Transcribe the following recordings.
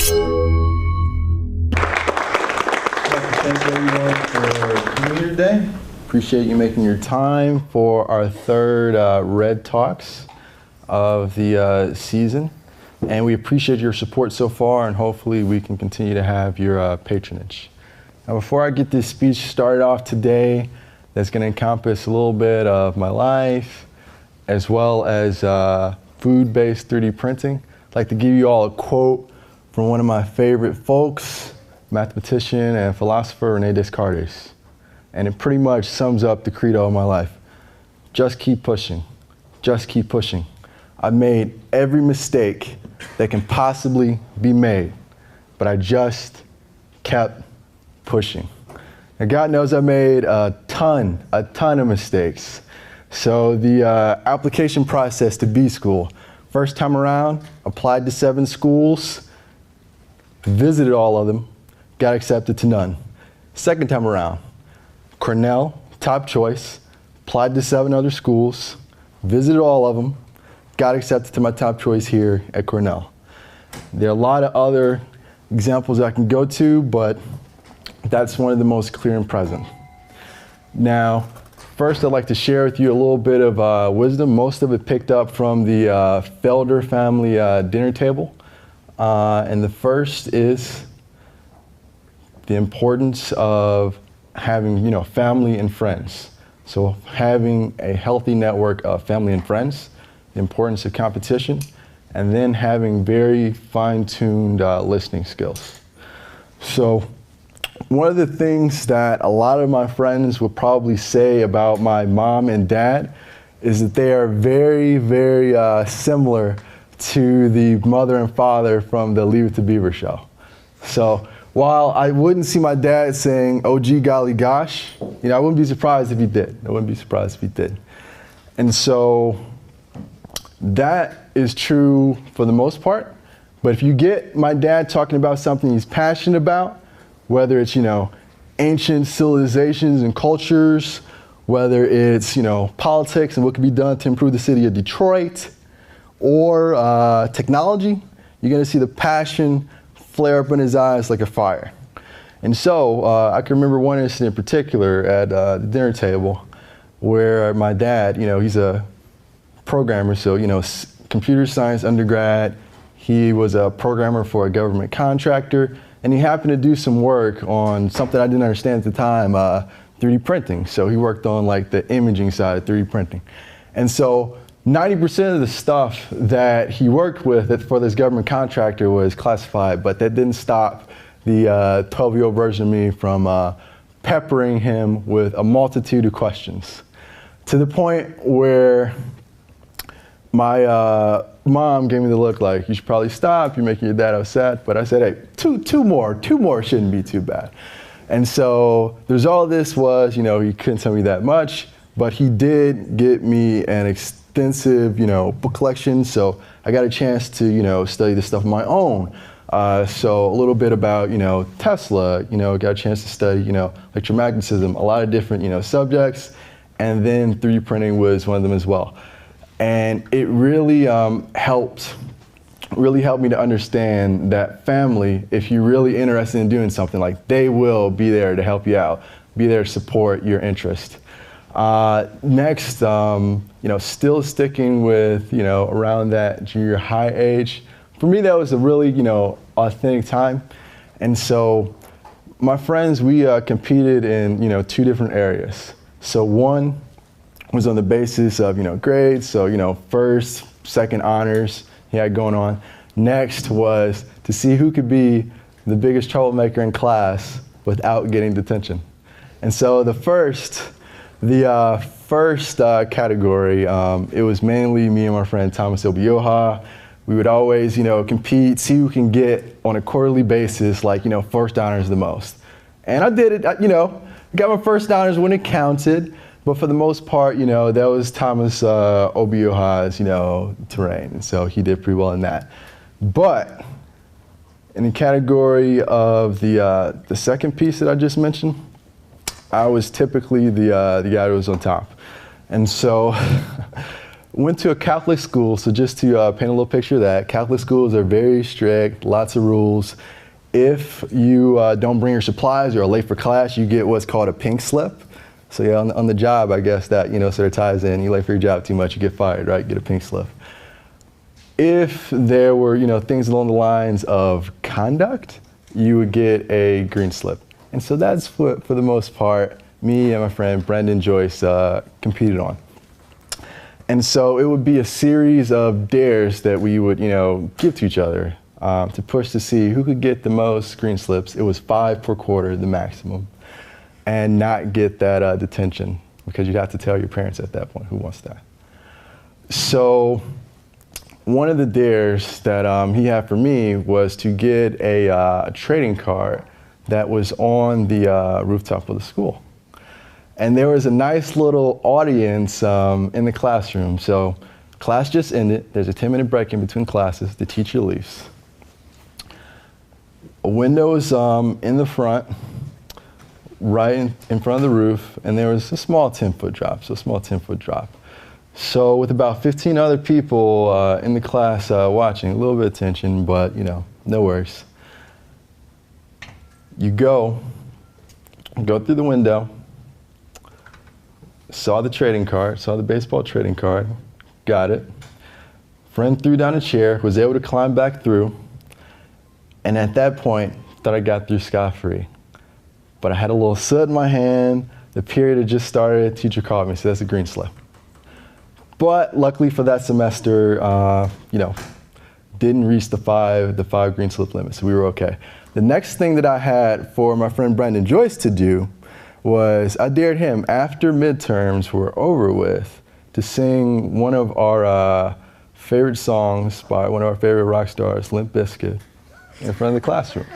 Thank everyone for coming here today. Appreciate you making your time for our third REDtalks of the season. And we appreciate your support so far, and hopefully we can continue to have your patronage. Now, before I get this speech started off today, that's going to encompass a little bit of my life, as well as food-based 3D printing. I'd like to give you all a quote from one of my favorite folks, mathematician and philosopher René Descartes. And it pretty much sums up the credo of my life. Just keep pushing. Just keep pushing. I've made every mistake that can possibly be made, but I just kept pushing. Now, God knows I made a ton of mistakes. So the application process to B school, first time around, applied to 7 schools, visited all of them, got accepted to none. Second time around, Cornell, top choice, applied to 7 other schools, visited all of them, got accepted to my top choice here at Cornell. There are a lot of other examples I can go to, but that's one of the most clear and present. Now, first I'd like to share with you a little bit of wisdom, most of it picked up from the Felder family dinner table. And the first is the importance of having, family and friends. So having a healthy network of family and friends, the importance of competition, and then having very fine-tuned listening skills. So one of the things that a lot of my friends would probably say about my mom and dad is that they are very, very similar to the mother and father from the Leave It to Beaver show. So while I wouldn't see my dad saying, "Oh gee golly gosh," I wouldn't be surprised if he did. I wouldn't be surprised if he did. And so that is true for the most part. But if you get my dad talking about something he's passionate about, whether it's, ancient civilizations and cultures, whether it's, politics and what can be done to improve the city of Detroit, or technology, you're going to see the passion flare up in his eyes like a fire. And so I can remember one incident in particular at the dinner table where my dad, he's a programmer, so, computer science undergrad. He was a programmer for a government contractor, and he happened to do some work on something I didn't understand at the time, 3D printing. So he worked on like the imaging side of 3D printing. And so 90% of the stuff that he worked with for this government contractor was classified, but that didn't stop the 12-year-old version of me from peppering him with a multitude of questions, to the point where my mom gave me the look like, "You should probably stop, you're making your dad upset." But I said, "Hey, two more shouldn't be too bad." And so there's all this was, he couldn't tell me that much, but he did get me an extensive, book collection. So I got a chance to, study this stuff on my own. So a little bit about, Tesla, got a chance to study, electromagnetism, a lot of different, subjects. And then 3D printing was one of them as well. And it really helped me to understand that family, if you're really interested in doing something, like they will be there to help you out, be there to support your interest. Next, still sticking with, around that junior high age. For me, that was a really, authentic time. And so my friends, we competed in, 2 different areas. So one was on the basis of, grades. So, first, second honors he had going on. Next was to see who could be the biggest troublemaker in class without getting detention. And so the first category, it was mainly me and my friend Thomas Obioha. We would always, compete, see who can get on a quarterly basis, like, first honors the most. And I did it, got my first honors when it counted. But for the most part, that was Thomas Obioha's, terrain. And so he did pretty well in that. But in the category of the second piece that I just mentioned, I was typically the guy who was on top. And so Went to a Catholic school, so just to paint a little picture of that, Catholic schools are very strict, lots of rules. If you don't bring your supplies or are late for class, you get what's called a pink slip. So yeah, on the job, I guess that, sort of ties in. You late for your job too much, you get fired, right? Get a pink slip. If there were, things along the lines of conduct, you would get a green slip. And so that's what, for the most part, me and my friend Brendan Joyce competed on. And so it would be a series of dares that we would, give to each other to push to see who could get the most green slips. It was 5 per quarter, the maximum, and not get that detention, because you'd have to tell your parents at that point who wants that. So one of the dares that he had for me was to get a trading card that was on the rooftop of the school. And there was a nice little audience in the classroom. So class just ended. There's a 10-minute break in between classes. The teacher leaves. A window is in the front, right in front of the roof, and there was a small 10-foot drop, So with about 15 other people in the class watching, a little bit of tension, but no worries. You go through the window, saw the trading card, saw the baseball trading card, got it. Friend threw down a chair, was able to climb back through, and at that point, thought I got through scot-free. But I had a little soot in my hand, the period had just started, teacher called me, said that's a green slip. But luckily for that semester, didn't reach the five green slip limit, so we were okay. The next thing that I had for my friend Brendan Joyce to do was I dared him, after midterms were over with, to sing one of our favorite songs by one of our favorite rock stars, Limp Bizkit, in front of the classroom.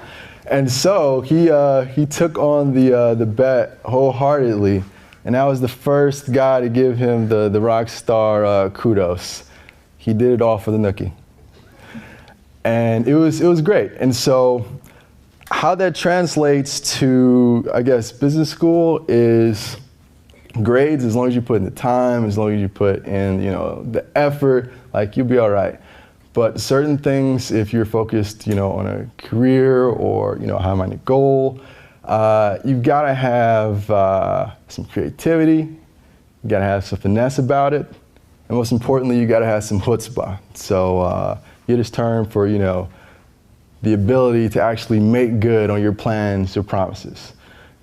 And so he took on the bet wholeheartedly, and I was the first guy to give him the rock star kudos. He did it all for the nookie. And it was great. And so how that translates to, I guess, business school is grades, as long as you put in the time, as long as you put in, the effort, like you'll be all right. But certain things, if you're focused, on a career or, a high-minded goal, you've got to have some creativity, you got to have some finesse about it, and most importantly, you got to have some chutzpah. So you get this term for, the ability to actually make good on your plans, your promises.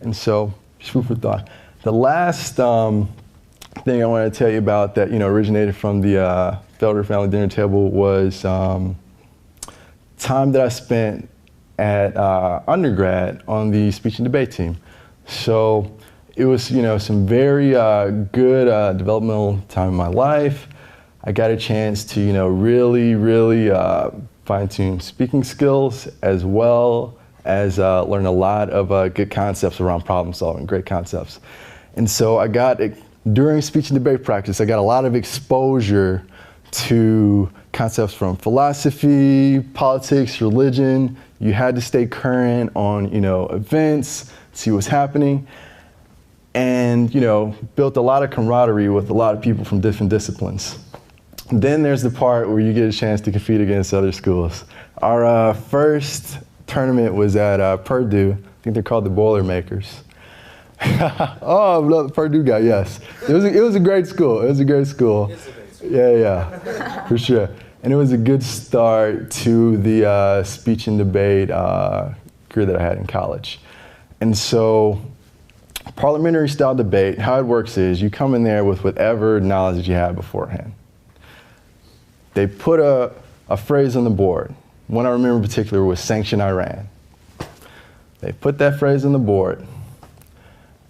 And so, just food for thought. The last thing I want to tell you about that, originated from the Felder family dinner table was time that I spent at undergrad on the speech and debate team. So it was, some very good developmental time in my life. I got a chance to, really fine-tune speaking skills, as well as learn a lot of good concepts around problem solving, great concepts. And so during speech and debate practice, I got a lot of exposure to concepts from philosophy, politics, religion. You had to stay current on, events, see what's happening, and, built a lot of camaraderie with a lot of people from different disciplines. Then there's the part where you get a chance to compete against other schools. Our first tournament was at Purdue. I think they're called the Boilermakers. Oh, I love the Purdue guy, yes. It was a great school. It was a great school. Yeah, for sure. And it was a good start to the speech and debate career that I had in college. And so parliamentary style debate, how it works is you come in there with whatever knowledge that you have beforehand. They put a phrase on the board. One I remember in particular was sanction Iran. They put that phrase on the board.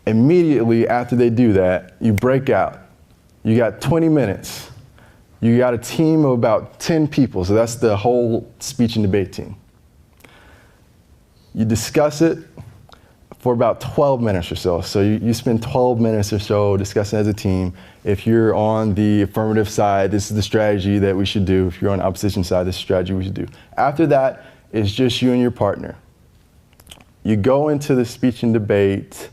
Immediately after they do that, you break out. You got 20 minutes. You got a team of about 10 people, so that's the whole speech and debate team. You discuss it for about 12 minutes or so. So you spend 12 minutes or so discussing as a team. If you're on the affirmative side, this is the strategy that we should do. If you're on the opposition side, this is the strategy we should do. After that, it's just you and your partner. You go into the speech and debate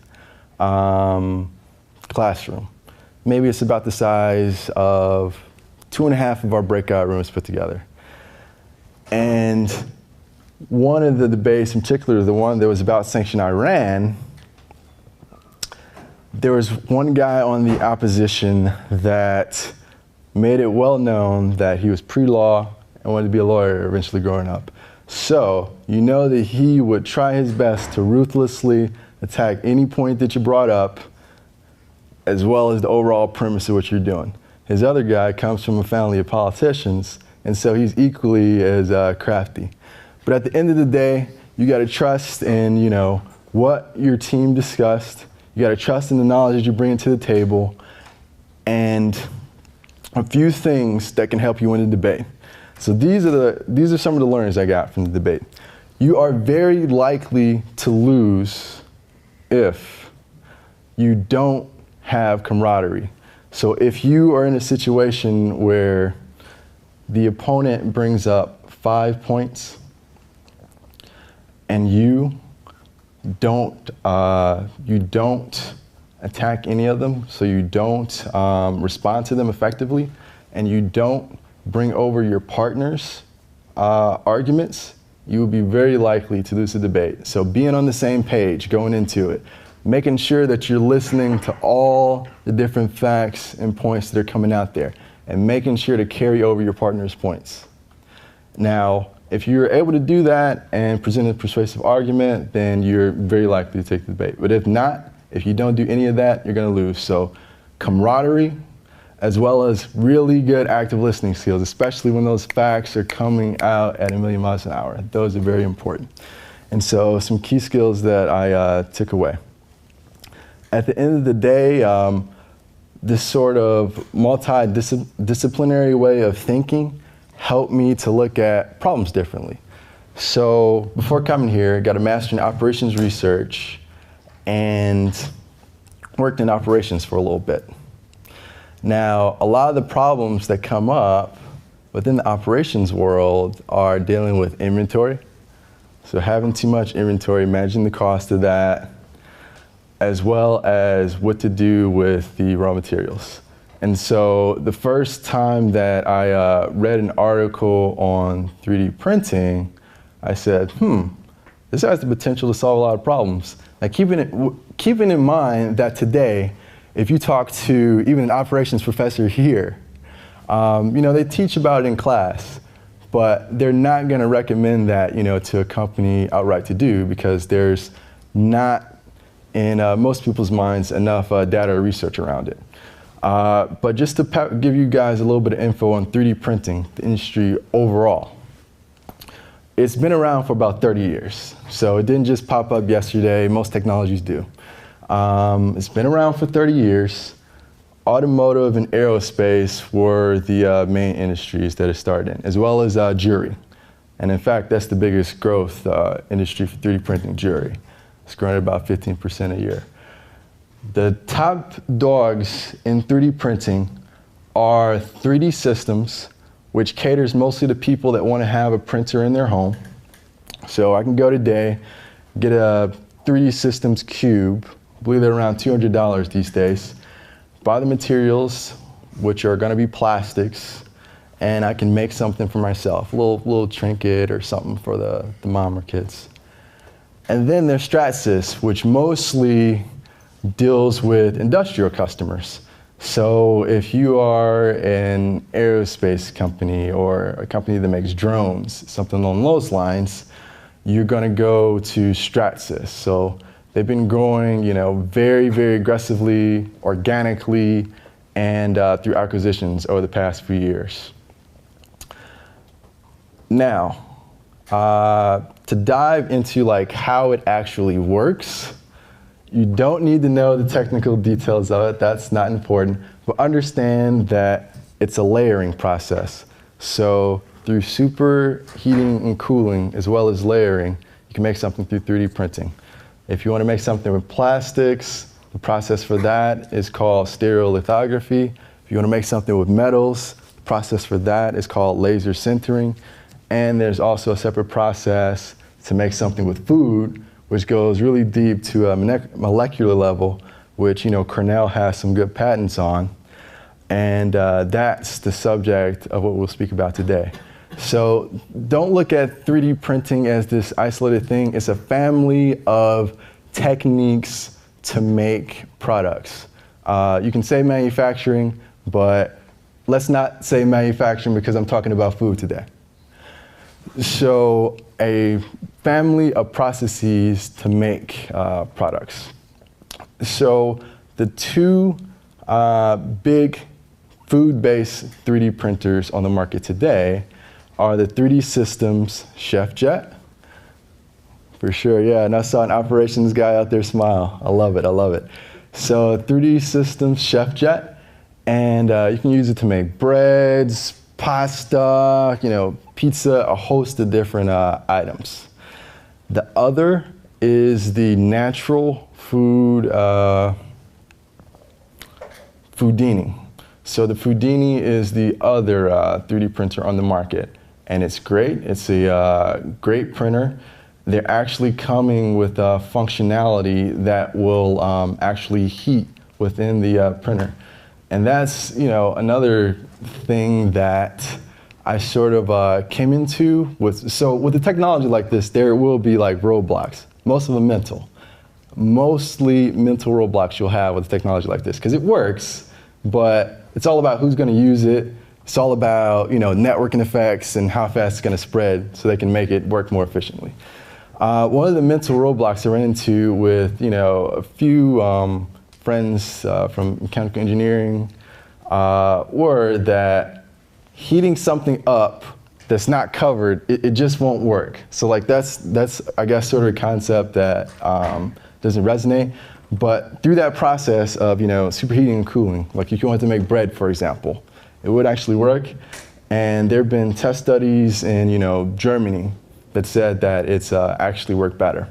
classroom. Maybe it's about the size of 2.5 of our breakout rooms put together. And one of the debates, in particular the one that was about sanctioning Iran, there was one guy on the opposition that made it well known that he was pre-law and wanted to be a lawyer eventually growing up. So you know that he would try his best to ruthlessly attack any point that you brought up, as well as the overall premise of what you're doing. His other guy comes from a family of politicians, and so he's equally as crafty. But at the end of the day, you got to trust in, you know, what your team discussed. You got to trust in the knowledge that you bring to the table, and a few things that can help you win the debate. So these are some of the learnings I got from the debate. You are very likely to lose if you don't have camaraderie. So if you are in a situation where the opponent brings up 5 points and you don't attack any of them, so you don't respond to them effectively, and you don't bring over your partner's arguments, you will be very likely to lose the debate. So being on the same page going into it, making sure that you're listening to all the different facts and points that are coming out there, and making sure to carry over your partner's points. Now, if you're able to do that and present a persuasive argument, then you're very likely to take the debate. But if not, if you don't do any of that, you're going to lose. So camaraderie, as well as really good active listening skills, especially when those facts are coming out at 1,000,000 miles an hour. Those are very important. And so some key skills that I took away. At the end of the day, this sort of multidisciplinary way of thinking helped me to look at problems differently. So before coming here, I got a master in operations research and worked in operations for a little bit. Now, a lot of the problems that come up within the operations world are dealing with inventory. So having too much inventory, managing the cost of that, as well as what to do with the raw materials. And so the first time that I read an article on 3D printing, I said, this has the potential to solve a lot of problems. Now, keeping in mind that today, if you talk to even an operations professor here, you know, they teach about it in class, but they're not going to recommend that, you know, to a company outright to do, because there's not, in most people's minds, enough data or research around it. But just to give you guys a little bit of info on 3D printing, the industry overall. It's been around for about 30 years. So it didn't just pop up yesterday. Most technologies do. It's been around for 30 years. Automotive and aerospace were the main industries that it started in, as well as jewelry. And in fact, that's the biggest growth industry for 3D printing, jewelry. It's growing at about 15% a year. The top dogs in 3D printing are 3D Systems, which caters mostly to people that want to have a printer in their home. So I can go today, get a 3D Systems cube, I believe they're around $200 these days, buy the materials, which are going to be plastics, and I can make something for myself, a little trinket or something for the mom or kids. And then there's Stratsys, which mostly deals with industrial customers. So if you are an aerospace company or a company that makes drones, something along those lines, you're going to go to Stratsys. So they've been growing, you know, very, very aggressively, organically, and through acquisitions over the past few years. Now, to dive into like how it actually works, you don't need to know the technical details of it. That's not important. But understand that it's a layering process. So through superheating and cooling, as well as layering, you can make something through 3D printing. If you want to make something with plastics, the process for that is called stereolithography. If you want to make something with metals, the process for that is called laser sintering. And there's also a separate process to make something with food, which goes really deep to a molecular level, which, you know, Cornell has some good patents on. And that's the subject of what we'll speak about today. So don't look at 3D printing as this isolated thing. It's a family of techniques to make products. You can say manufacturing, but let's not say manufacturing because I'm talking about food today. So a family of processes to make products. So the two big food-based 3D printers on the market today are the 3D Systems ChefJet. For sure, yeah, and I saw an operations guy out there smile. I love it, I love it. So 3D Systems ChefJet, and you can use it to make breads, pasta, pizza, a host of different items. The other is the Natural Food Foodini. So the Foodini is the other 3D printer on the market, and it's great. It's a great printer. They're actually coming with functionality that will actually heat within the printer. And that's another thing that I sort of came into so with a technology like this, there will be like roadblocks, most of them mental. Mostly mental roadblocks you'll have with a technology like this, because it works, but it's all about who's going to use it. It's all about networking effects and how fast it's going to spread so they can make it work more efficiently. One of the mental roadblocks I ran into with a few friends from mechanical engineering were that heating something up that's not covered, it just won't work. So like that's I guess sort of a concept that doesn't resonate. But through that process of superheating and cooling, like if you want to make bread, for example, it would actually work. And there have been test studies in Germany that said that it's actually worked better.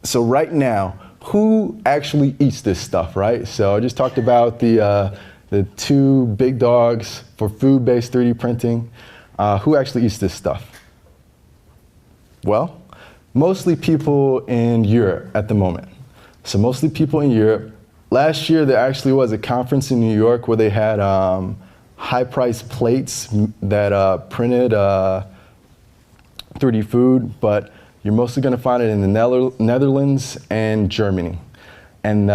So right now, who actually eats this stuff, right? So I just talked about the two big dogs for food-based 3D printing. Who actually eats this stuff? Well, mostly people in Europe at the moment. So mostly people in Europe. Last year, there actually was a conference in New York where they had high-priced plates that printed 3D food, but you're mostly going to find it in the Netherlands and Germany. And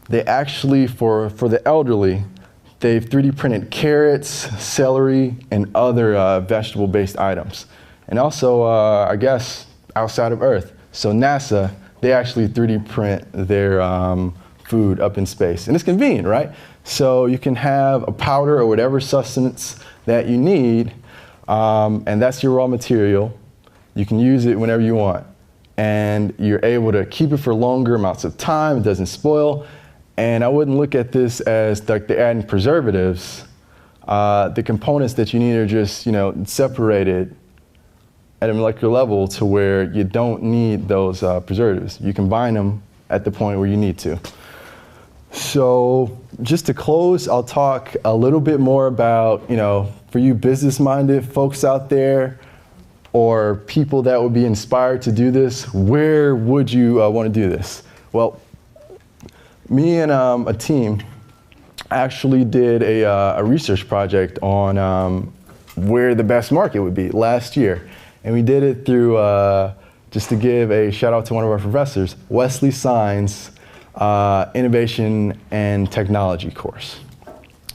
they actually, for the elderly, they've 3D printed carrots, celery, and other vegetable-based items. And also, I guess, outside of Earth. So NASA, they actually 3D print their food up in space. And it's convenient, right? So you can have a powder or whatever sustenance that you need, and that's your raw material. You can use it whenever you want. And you're able to keep it for longer amounts of time, it doesn't spoil. And I wouldn't look at this as like they're adding preservatives. The components that you need are just, separated at a molecular level to where you don't need those preservatives. You combine them at the point where you need to. So just to close, I'll talk a little bit more about, for you business-minded folks out there or people that would be inspired to do this, where would you want to do this? Well, me and a team actually did a research project on where the best market would be last year. And we did it through, just to give a shout out to one of our professors, Wesley Sines' Innovation and Technology course.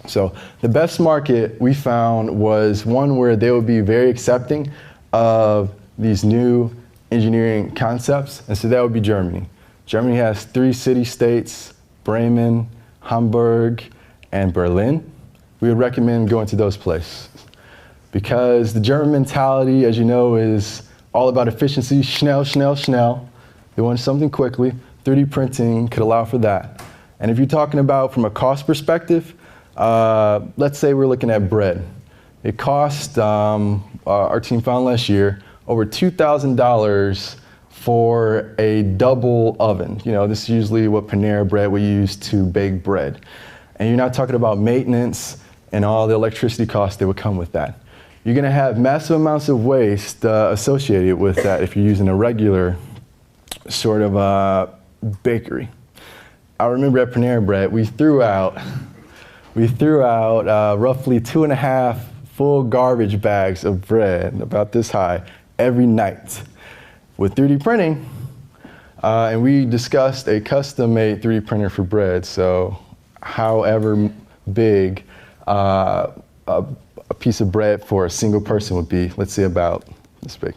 So the best market we found was one where they would be very accepting of these new engineering concepts, and so that would be Germany. Germany has 3 city-states, Bremen, Hamburg, and Berlin. We would recommend going to those places because the German mentality, as you know, is all about efficiency, schnell, schnell, schnell. They want something quickly. 3D printing could allow for that. And if you're talking about from a cost perspective, let's say we're looking at bread. It cost, our team found last year, over $2,000 for a double oven. This is usually what Panera Bread we use to bake bread. And you're not talking about maintenance and all the electricity costs that would come with that. You're gonna have massive amounts of waste associated with that if you're using a regular sort of bakery. I remember at Panera Bread, we threw out we threw out roughly 2.5 full garbage bags of bread, about this high, every night with 3D printing. And we discussed a custom-made 3D printer for bread. So however big a piece of bread for a single person would be, let's say about this big.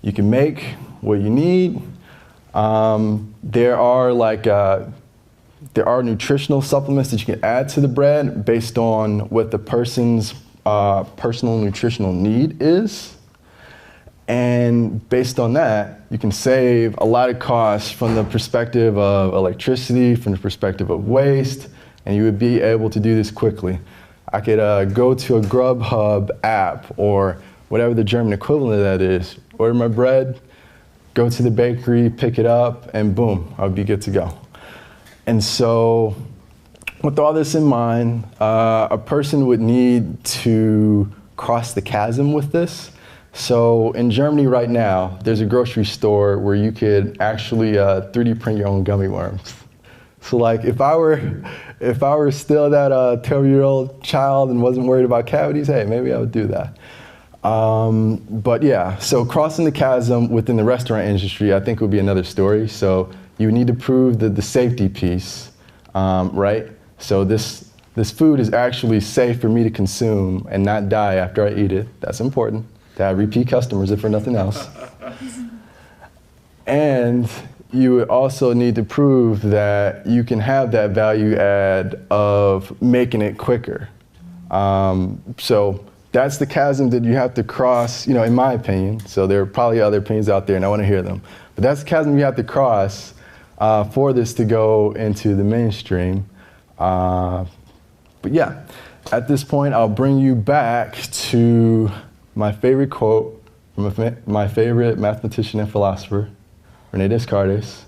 You can make what you need. There are nutritional supplements that you can add to the bread based on what the person's personal nutritional need is. And based on that, you can save a lot of costs from the perspective of electricity, from the perspective of waste, and you would be able to do this quickly. I could go to a Grubhub app or whatever the German equivalent of that is, order my bread, go to the bakery, pick it up, and boom, I'll be good to go. And so with all this in mind, a person would need to cross the chasm with this. So in Germany right now, there's a grocery store where you could actually 3D print your own gummy worms. So like if I were still that 12-year-old child and wasn't worried about cavities, hey, maybe I would do that. But yeah, so crossing the chasm within the restaurant industry, I think would be another story. So you would need to prove the safety piece, right? So this food is actually safe for me to consume and not die after I eat it. That's important. To have repeat customers, if for nothing else. And you would also need to prove that you can have that value add of making it quicker. So that's the chasm that you have to cross, you know, in my opinion. So there are probably other opinions out there and I want to hear them. But that's the chasm you have to cross for this to go into the mainstream. But yeah, at this point, I'll bring you back to my favorite quote from my favorite mathematician and philosopher, René Descartes.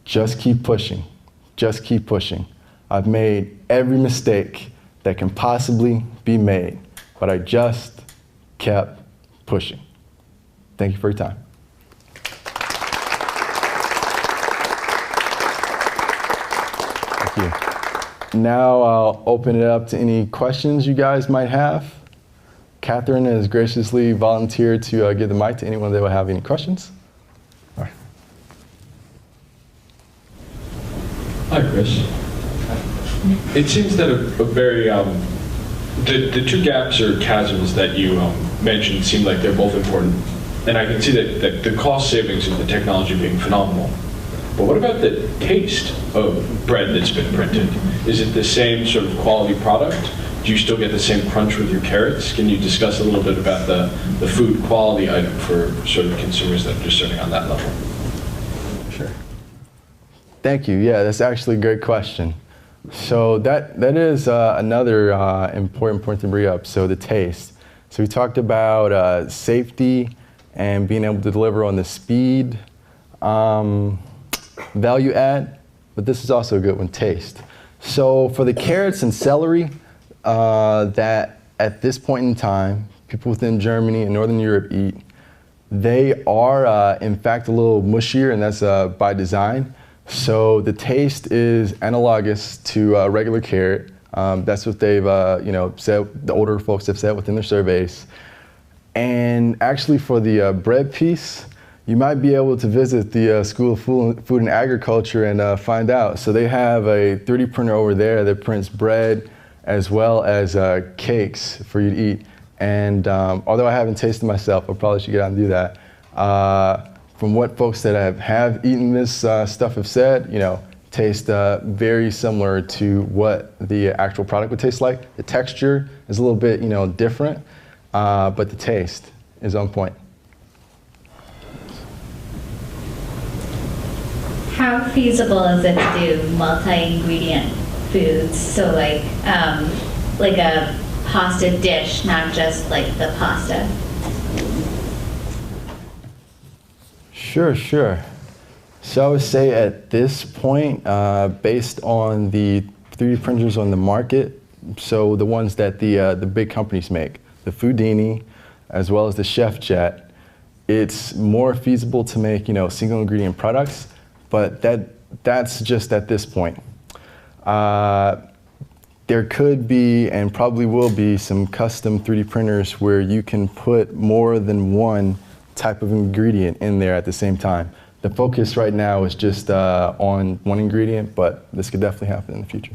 Just keep pushing. Just keep pushing. I've made every mistake that can possibly be made, but I just kept pushing. Thank you for your time. Thank you. Now I'll open it up to any questions you guys might have. Catherine has graciously volunteered to give the mic to anyone that will have any questions. All right. Hi, Chris. It seems that the two gaps or chasms that you mentioned seem like they're both important. And I can see that the cost savings of the technology being phenomenal. But what about the taste of bread that's been printed? Is it the same sort of quality product? Do you still get the same crunch with your carrots? Can you discuss a little bit about the food quality item for sort of consumers that are just starting on that level? Sure. Thank you. Yeah, that's actually a great question. So that is another important point to bring up. So the taste. So we talked about safety and being able to deliver on the speed, value add, but this is also a good one, taste. So for the carrots and celery, that at this point in time, people within Germany and Northern Europe eat, they are in fact a little mushier, and that's by design. So the taste is analogous to regular carrot. That's what they've said, the older folks have said within their surveys. And actually for the bread piece, you might be able to visit the School of Food and Agriculture and find out. So they have a 3D printer over there that prints bread as well as cakes for you to eat. And although I haven't tasted myself, I probably should get out and do that. From what folks that have eaten this stuff have said, taste very similar to what the actual product would taste like. The texture is a little bit, different, but the taste is on point. How feasible is it to do multi-ingredient foods? So like a pasta dish, not just like the pasta. Sure. So I would say at this point, based on the 3D printers on the market, so the ones that the big companies make, the Foodini, as well as the ChefJet, it's more feasible to make single ingredient products, but that's just at this point. There could be, and probably will be, some custom 3D printers where you can put more than one type of ingredient in there at the same time. The focus right now is just on one ingredient, but this could definitely happen in the future.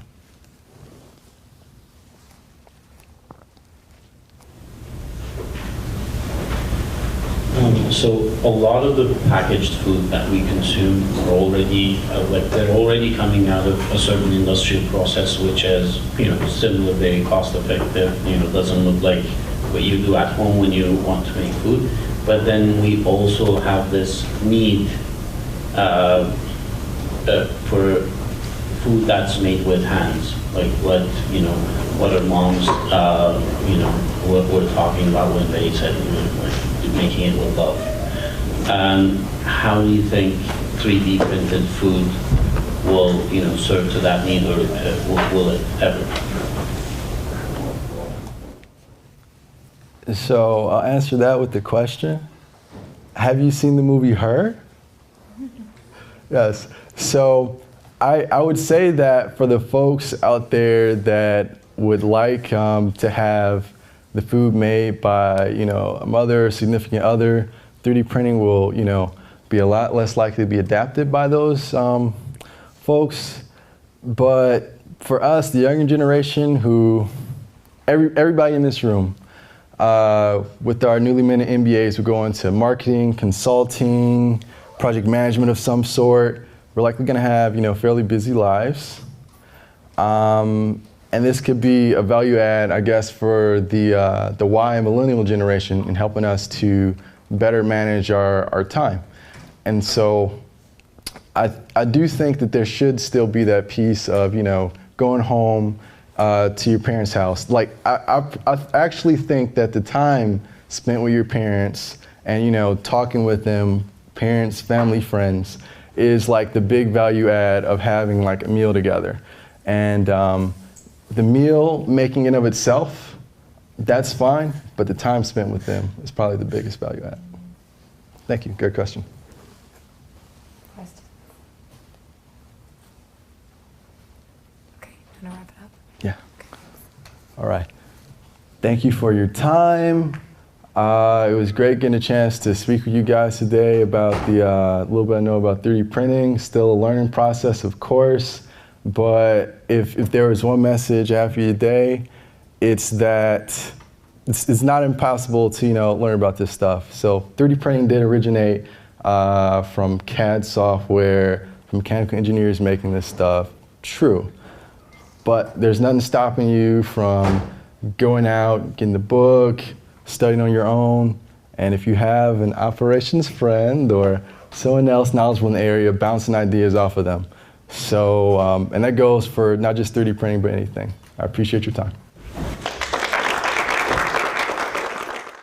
So a lot of the packaged food that we consume are already they're already coming out of a certain industrial process, which is similar, very cost effective. Doesn't look like what you do at home when you want to make food. But then we also have this need for food that's made with hands, like what our moms were talking about when they said making it with love. How do you think 3D printed food will serve to that need, or will it ever? So I'll answer that with the question. Have you seen the movie Her? Yes. So I would say that for the folks out there that would like to have the food made by a mother or significant other, 3D printing will be a lot less likely to be adapted by those folks. But for us, the younger generation, who everybody in this room, with our newly minted MBAs, we go into marketing, consulting, project management of some sort. We're likely going to have fairly busy lives. And this could be a value add, I guess, for the Y and millennial generation in helping us to better manage our time. And so I do think that there should still be that piece of, going home to your parents' house. Like, I actually think that the time spent with your parents and, talking with them, parents, family, friends, is like the big value add of having like a meal together. And the meal making in of itself, that's fine, but the time spent with them is probably the biggest value add. Thank you, good question. Question. Okay, you want to wrap it up? Yeah. All right. Thank you for your time. It was great getting a chance to speak with you guys today about the little bit I know about 3D printing. Still a learning process, of course. But if there was one message after your day, it's that it's not impossible to learn about this stuff. So 3D printing did originate from CAD software, from mechanical engineers making this stuff. True. But there's nothing stopping you from going out, getting the book, studying on your own. And if you have an operations friend or someone else knowledgeable in the area, bouncing ideas off of them. So, and that goes for not just 3D printing, but anything. I appreciate your time.